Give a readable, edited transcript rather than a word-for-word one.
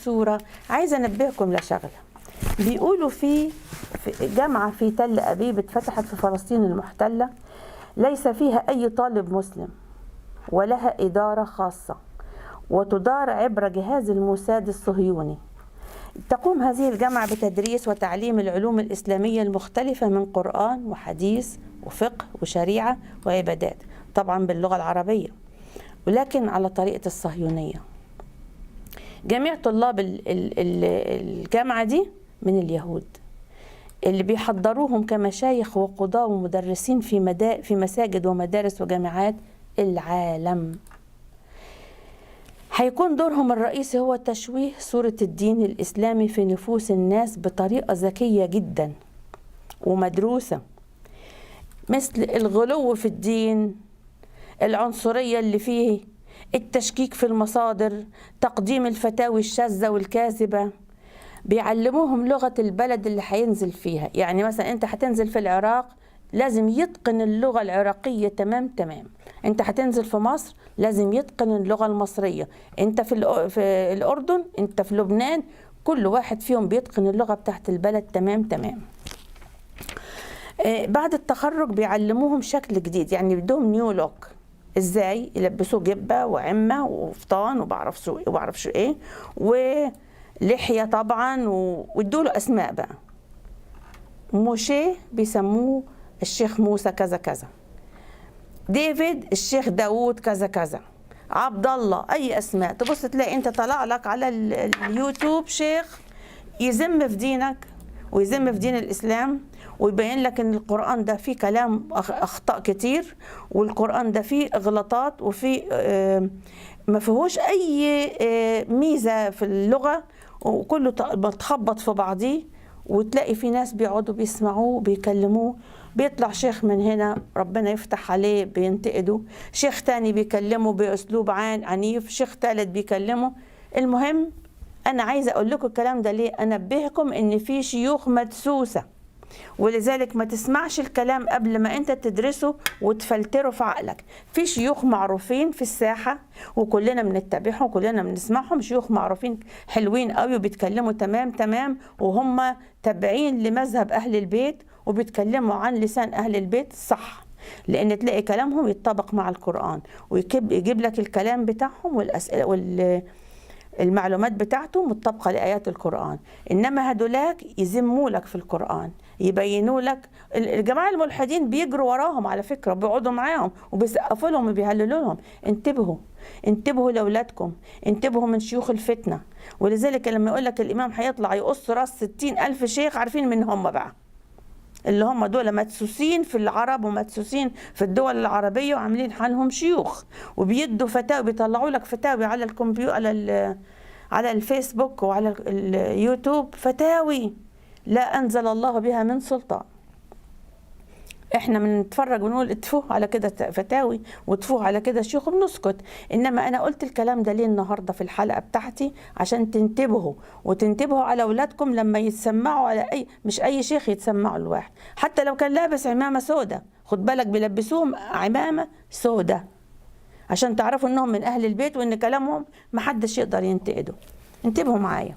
صورة عايزة أنبهكم لشغلة. بيقولوا في جامعة في تل أبيب اتفتحت في فلسطين المحتلة، ليس فيها أي طالب مسلم ولها إدارة خاصة وتدار عبر جهاز الموساد الصهيوني. تقوم هذه الجامعة بتدريس وتعليم العلوم الإسلامية المختلفة من قرآن وحديث وفقه وشريعة وعبادات، طبعا باللغة العربية، ولكن على طريقة الصهيونية. جميع طلاب الجامعة دي من اليهود اللي بيحضروهم كمشايخ وقضاة ومدرسين في مساجد ومدارس وجامعات العالم. هيكون دورهم الرئيسي هو تشويه صورة الدين الإسلامي في نفوس الناس بطريقة ذكية جدا ومدروسة، مثل الغلو في الدين، العنصرية اللي فيه، التشكيك في المصادر، تقديم الفتاوي الشاذة والكاذبة. بيعلموهم لغة البلد اللي هينزل فيها، يعني مثلا انت هتنزل في العراق لازم يتقن اللغة العراقية تمام. انت هتنزل في مصر لازم يتقن اللغة المصرية. انت في الأردن، انت في لبنان، كل واحد فيهم بيتقن اللغة بتاعت البلد تمام. بعد التخرج بيعلموهم شكل جديد، يعني بدهم نيو لوك. ازاي يلبسوا جبة وعمة وفطان وبعرف شو ايه ولحية طبعا، وادوا له اسماء بقى. موشي بيسموه الشيخ موسى كذا كذا، ديفيد الشيخ داوود كذا كذا، عبد الله، اي اسماء. تبص تلاقي انت طلع لك على اليوتيوب شيخ يذم في دينك ويذم في دين الاسلام، ويبين لك ان القرآن ده فيه كلام اخطاء كتير، والقرآن ده فيه غلطات، وفيه ما فيهوش اي ميزة في اللغة، وكله متخبط في بعضيه. وتلاقي في ناس بيقعدوا بيسمعوه بيكلموه، بيطلع شيخ من هنا ربنا يفتح عليه بينتقده، شيخ تاني بيكلمه بأسلوب عنيف، شيخ تالت بيكلمه. المهم أنا عايزة أقول لكم الكلام ده ليه؟ أنبهكم إن في شيوخ مدسوسة، ولذلك ما تسمعش الكلام قبل ما انت تدرسه وتفلتره في عقلك. في شيوخ معروفين في الساحة وكلنا بنتبعهم وكلنا بنسمعهم، شيوخ معروفين حلوين قوي وبيتكلموا تمام، وهم تابعين لمذهب أهل البيت وبيتكلموا عن لسان أهل البيت صح، لأن تلاقي كلامهم يتطابق مع القرآن، ويجيب لك الكلام بتاعهم والأسئلة المعلومات بتاعته مطابقة لآيات القرآن. إنما هدولاك يذموا لك في القرآن، يبينوا لك. الجماعة الملحدين بيجروا وراهم على فكرة، بيقعدوا معاهم وبيسقفوا لهم وبيهللوا لهم. انتبهوا لأولادكم، انتبهوا من شيوخ الفتنة. ولذلك لما يقول لك الإمام هيطلع يقص راس 60,000 شيخ، عارفين من هم بقى؟ اللي هم دول مدسوسين في العرب ومدسوسين في الدول العربية وعاملين حالهم شيوخ، وبيدوا فتاوي، بيطلعوا لك فتاوي على الكمبيوتر، على الفيسبوك وعلى اليوتيوب، فتاوي لا أنزل الله بها من سلطان. احنا بنتفرج ونقول اتفوه على كده فتاوي واتفوه على كده شيوخ، بنسكت. انما انا قلت الكلام ده ليه النهارده في الحلقه بتاعتي؟ عشان تنتبهوا، وتنتبهوا على اولادكم لما يتسمعوا على مش اي شيخ يتسمعوا الواحد، حتى لو كان لابس عمامه سودة، خد بالك بيلبسوهم عمامه سودة عشان تعرفوا انهم من اهل البيت وان كلامهم محدش يقدر ينتقده. انتبهوا معايا.